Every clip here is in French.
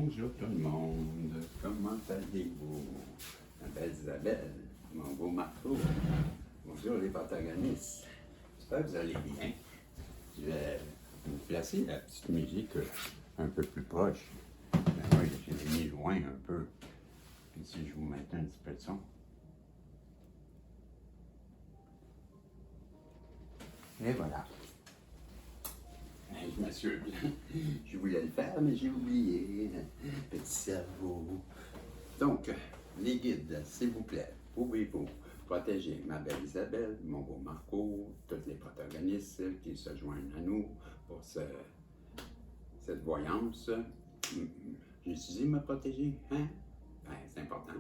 Bonjour tout le monde, comment allez-vous? Ma belle Isabelle, mon beau Marco, bonjour les protagonistes, j'espère que vous allez bien. Je vais vous placer la petite musique un peu plus proche. Ben oui, je l'ai mis loin un peu. Puis si je vous mettais un petit peu de son. Et voilà. Je m'assure, je voulais le faire, mais j'ai oublié. Petit cerveau. Donc, les guides, s'il vous plaît, pouvez-vous protéger ma belle Isabelle, mon beau Marco, tous les protagonistes qui se joignent à nous pour cette voyance. J'ai dit me protéger, hein? Ben, c'est important.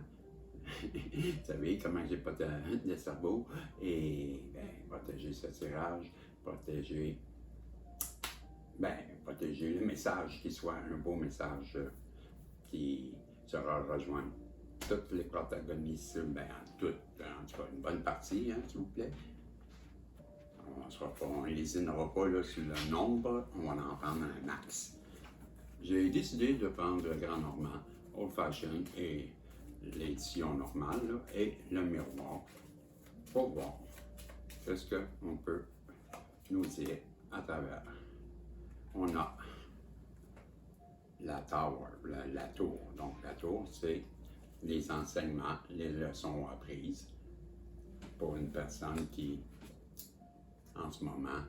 Vous savez comment j'ai pas de cerveau. Et ben, protéger ce tirage, protéger le message, qu'il soit un beau message qui sera rejoint. Toutes les protagonistes, en tout cas une bonne partie, hein, s'il vous plaît. On ne lésinera pas là, sur le nombre, on va en prendre un max. J'ai décidé de prendre le Grand Normand, Old Fashion et l'édition normale là, et le miroir pour voir ce qu'on peut nous dire à travers. On a la tower, la tour. Donc la tour, c'est les enseignements, les leçons apprises pour une personne qui, en ce moment,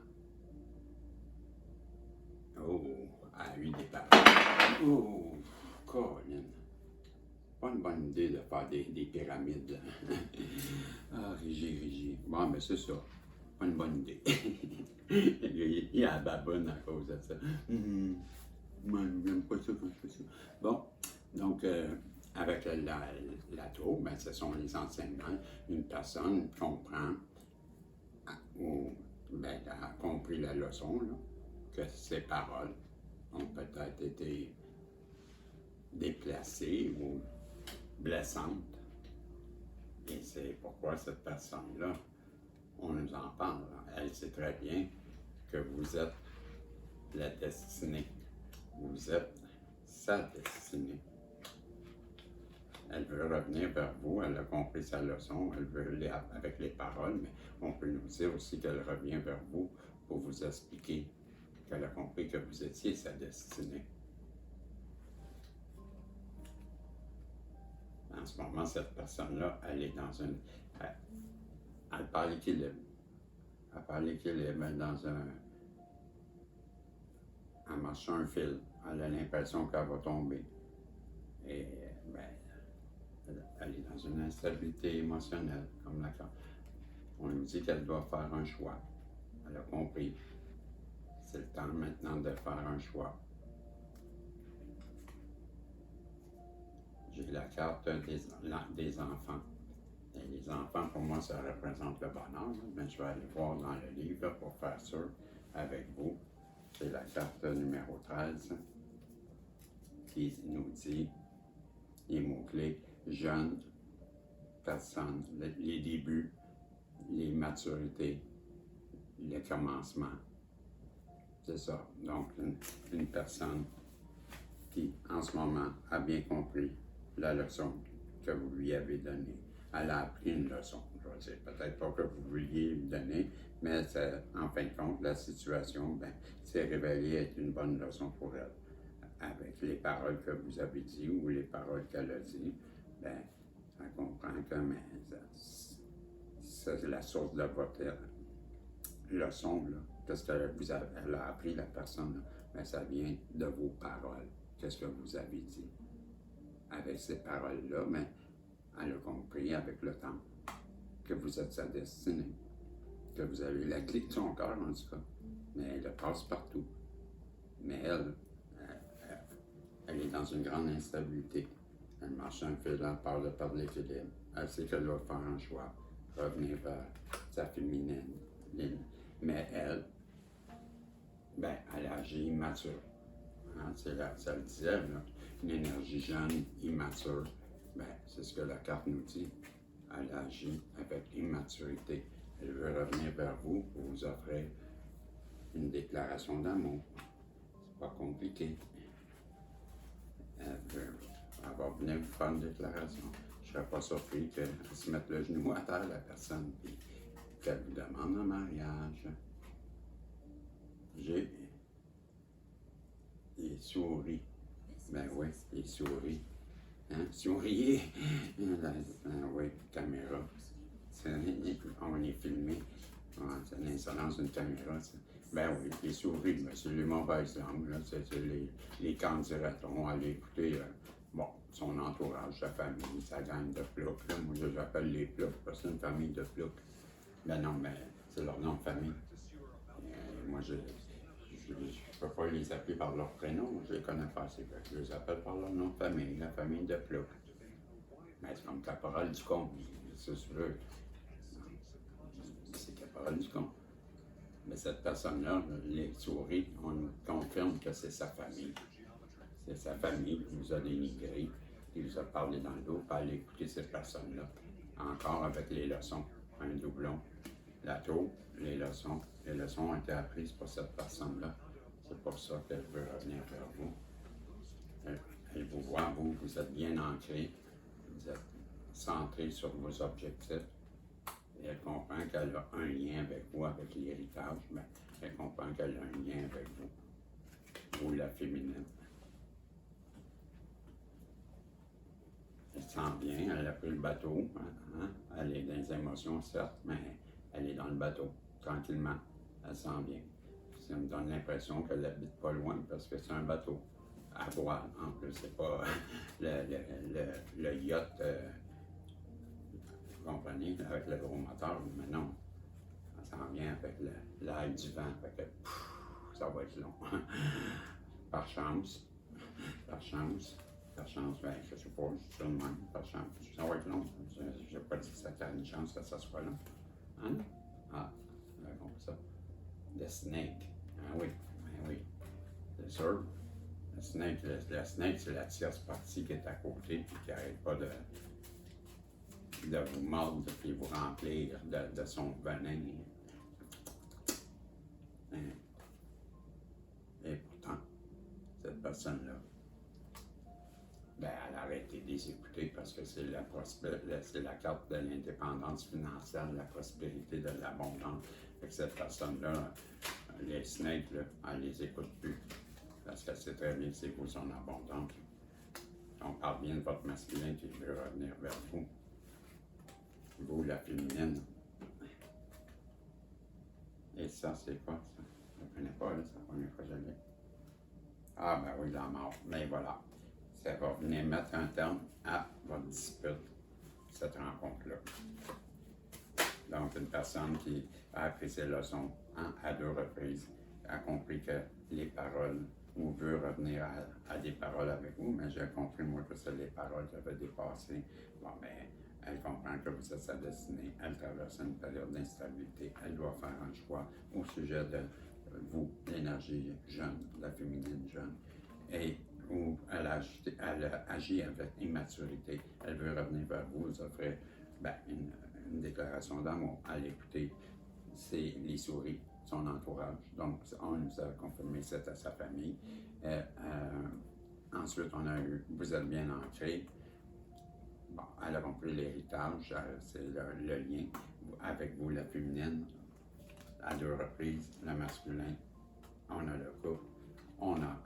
a eu des paroles. Oh, Colin. Pas une bonne idée de faire des pyramides. Ah, Rigi. Bon, mais c'est ça. Pas une bonne idée. Il y a la baboune à cause de ça. Moi, j'aime pas ça quand je fais ça. Bon, donc, avec la tour, ben, ce sont les enseignements. Une personne comprend ou a compris la leçon, là, que ses paroles ont peut-être été déplacées ou blessantes. Et c'est pourquoi cette personne-là, on nous en parle. Elle sait très bien que vous êtes la destinée. Vous êtes sa destinée. Elle veut revenir vers vous, elle a compris sa leçon, elle veut aller avec les paroles, mais on peut nous dire aussi qu'elle revient vers vous pour vous expliquer qu'elle a compris que vous étiez sa destinée. En ce moment, cette personne-là, elle est dans une... Elle parle équilibre. Elle parle équilibre dans un... Elle marche sur un fil. Elle a l'impression qu'elle va tomber. Et, elle est dans une instabilité émotionnelle, comme la carte. On lui dit qu'elle doit faire un choix. Elle a compris. C'est le temps maintenant de faire un choix. J'ai la carte des enfants. Et les enfants, pour moi, ça représente le bonheur. Mais je vais aller voir dans le livre pour faire sûr avec vous. C'est la carte numéro 13 qui nous dit les mots-clés jeune, personne, les débuts, les maturités, le commencement. C'est ça. Donc, une personne qui, en ce moment, a bien compris la leçon que vous lui avez donnée. Elle a appris une leçon. Je veux dire, peut-être pas que vous vouliez lui donner, mais en fin de compte, la situation s'est révélée être une bonne leçon pour elle. Avec les paroles que vous avez dites ou les paroles qu'elle a dites, elle comprend que c'est la source de votre leçon, là. Qu'est-ce qu'elle a appris, la personne, là? Ça vient de vos paroles. Qu'est-ce que vous avez dit? Avec ces paroles-là, elle a compris avec le temps que vous êtes sa destinée, que vous avez la clé de son cœur, en tout cas. Mais elle passe partout. Mais elle est dans une grande instabilité. Elle marche un fil, elle parle de perdre l'équilibre. Elle sait qu'elle doit faire un choix, revenir vers sa féminine. Mais elle agit immature. Hein, ça le disait, là, une énergie jeune, immature. C'est ce que la carte nous dit. Elle agit avec immaturité. Elle veut revenir vers vous pour vous offrir une déclaration d'amour. C'est pas compliqué. venez vous faire une déclaration. Je ne serais pas surpris qu'elle se mette le genou à terre, la personne, puis qu'elle vous demande un mariage. J'ai des souris. Ben oui, des souris. Hein? Souriez! Oui, caméra. On est filmé. C'est l'insolence d'une caméra. Ben oui, les souris, ben, c'est les mauvaises langues. C'est les candidatons. Allez écouter bon, son entourage, sa famille, sa gang de ploucs. Moi, je les appelle les ploucs parce que c'est une famille de ploucs. Ben non, mais c'est leur nom de famille. Moi, je ne peux pas les appeler par leur prénom, je les connais pas assez. Je les appelle par leur nom de famille, la famille de Plouc. Mais c'est comme Caporal Ducombe, c'est sûr. C'est Caporal Ducombe. Mais cette personne-là, les souris, on confirme que c'est sa famille. C'est sa famille qui vous a dénigré, qui vous a parlé dans le dos, pas aller écouter cette personne-là. Encore avec les leçons, un doublon. La tour, les leçons ont été apprises par cette personne-là. C'est pour ça qu'elle veut revenir vers vous. Elle vous voit, vous êtes bien ancré, vous êtes centré sur vos objectifs. Et elle comprend qu'elle a un lien avec vous, avec l'héritage, mais elle comprend qu'elle a un lien avec vous, vous la féminine. Elle sent bien, elle a pris le bateau, hein? Elle est dans les émotions, certes, mais elle est dans le bateau, tranquillement, elle sent bien. Ça me donne l'impression qu'elle n'habite pas loin parce que c'est un bateau à voile. En plus, c'est pas le yacht, vous comprenez, avec le gros moteur, mais non, ça s'en vient avec l'ail du vent, fait que ça va être long. Par chance, ben, je sais pas, je suis le même, par chance, ça va être long. Je n'ai pas dit que ça a une chance que ça soit long. Hein? Ah, comme ça. Le snake. Ah oui, c'est sûr. Le snake, c'est la tierce partie qui est à côté et qui n'arrête pas de vous mordre et vous remplir de son venin. Et pourtant, cette personne-là, ben, elle a arrêté de les écouter parce que c'est la carte de l'indépendance financière, de la prospérité, de l'abondance. Cette personne-là, les snakes, là, elle ne les écoute plus. Parce qu'elle sait très bien c'est quoi son abondance. On parle bien de votre masculin qui veut revenir vers vous. Vous, la féminine. Et ça, c'est quoi ça? Je ne connais pas, là, c'est la première fois que je l'ai. Ah, ben oui, la mort. Mais voilà. Ça va venir mettre un terme à votre dispute, cette rencontre-là. Donc, une personne qui a appris ses leçons à 2 reprises, a compris que les paroles, ou veut revenir à des paroles avec vous, mais j'ai compris, moi, que c'est les paroles qui avaient dépassé. Bon, mais elle comprend que vous êtes sa destinée, elle traverse une période d'instabilité, elle doit faire un choix au sujet de vous, l'énergie jeune, la féminine jeune, et où elle agit avec immaturité. Elle veut revenir vers vous, vous offrir une déclaration d'amour. À l'écouter, c'est les souris, son entourage. Donc, on nous a confirmé c'est à sa famille. Ensuite, on a eu, vous êtes bien ancré. Bon, elle a compris l'héritage, c'est le lien avec vous, la féminine. À 2 reprises, le masculin. On a le couple, on a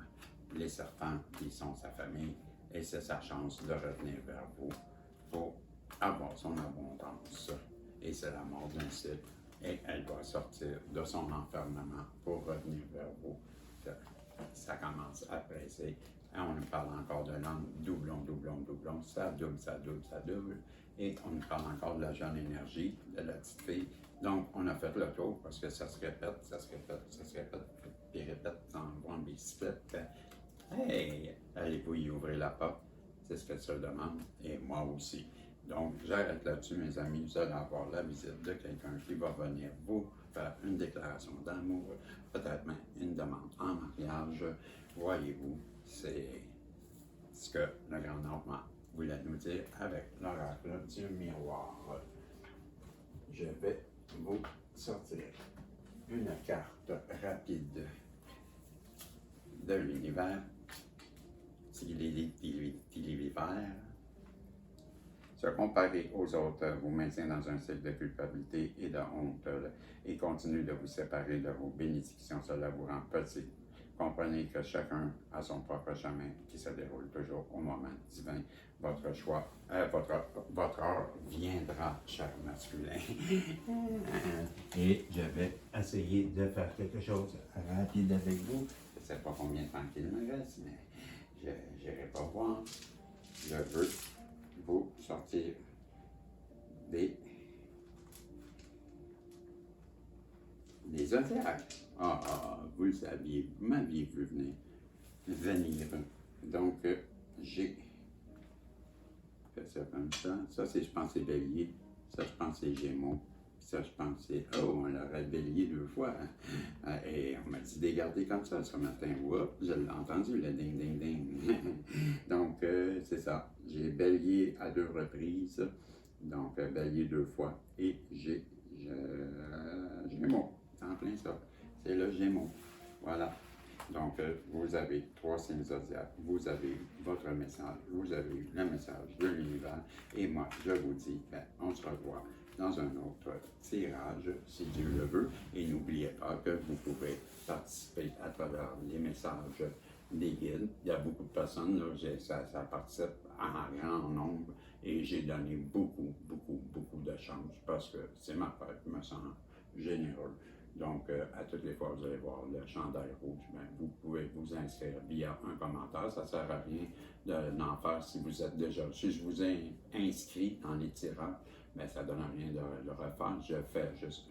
les serpents qui sont sa famille, et c'est sa chance de revenir vers vous pour avoir son abondance. Et c'est la mort d'un cycle, et elle doit sortir de son enfermement pour revenir vers vous. Ça commence à presser. Et on nous parle encore de langue, doublon, ça double. Et on nous parle encore de la jeune énergie, de la petite fille. Donc, on a fait le tour parce que ça se répète, puis répète en bicyclette. Hey, allez-vous y ouvrir la porte? C'est ce qu'elle se demande, et moi aussi. Donc, j'arrête là-dessus, mes amis. Vous allez avoir la visite de quelqu'un qui va venir vous faire une déclaration d'amour, peut-être même une demande en mariage. Voyez-vous, c'est ce que le grand Normand voulait nous dire avec l'oracle du miroir. Je vais vous sortir une carte rapide de l'univers. L'hiver, Se comparer aux autres vous maintient dans un cycle de culpabilité et de honte et continue de vous séparer de vos bénédictions. Cela vous rend petit. Comprenez que chacun a son propre chemin qui se déroule toujours au moment divin. Votre choix, votre heure viendra, cher masculin. Et je vais essayer de faire quelque chose rapide avec vous. Je ne sais pas combien de temps qu'il me reste, mais je n'irai pas voir. Je veux vous sortir des zodiacs. Vous m'aviez vu venir. Donc, j'ai fait ça comme ça. Ça, c'est, je pense, c'est Bélier. Ça, je pense, c'est Gémeaux. Ça, je pense, c'est... Oh, on l'aurait Bélier 2 fois. Et on m'a dit de les garder comme ça ce matin. Oups, je l'ai entendu, le ding, ding, ding. Donc, c'est ça. J'ai Bélier à 2 reprises. Donc, Bélier 2 fois. Et j'ai Gémeaux. En plein ça. C'est le Gémeaux. Voilà. Donc, vous avez 3 signes zodiaques, vous avez votre message, vous avez le message de l'univers, et moi, je vous dis, on se revoit dans un autre tirage, si Dieu le veut, et n'oubliez pas que vous pouvez participer à travers les messages des guides. Il y a beaucoup de personnes, là, ça participe en grand nombre, et j'ai donné beaucoup de chance, parce que c'est ma fête, je me sens généreux. Donc, à toutes les fois, vous allez voir le chandail rouge, vous pouvez vous inscrire via un commentaire. Ça ne sert à rien d'en faire si vous êtes déjà. Si je vous ai inscrit dans les tirages, ça ne donne rien de le refaire. Je fais juste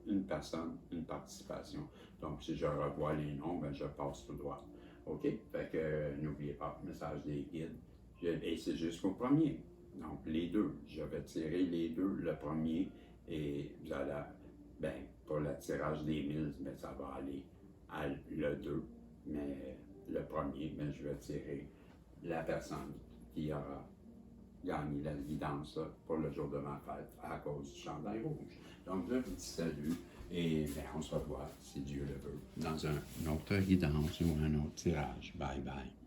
une personne, une participation. Donc, si je revois les noms, je passe tout droit. OK? Fait que n'oubliez pas, message des guides. Et c'est jusqu'au premier. Donc, les deux. Je vais tirer les deux, le premier, et vous allez... pour le tirage des 1000, ça va aller à le 2, mais le premier, je vais tirer la personne qui aura gagné la guidance pour le jour de ma fête à cause du chandail rouge. Donc, je vous dis salut et on se revoit, si Dieu le veut, dans une autre guidance ou un autre tirage. Bye bye.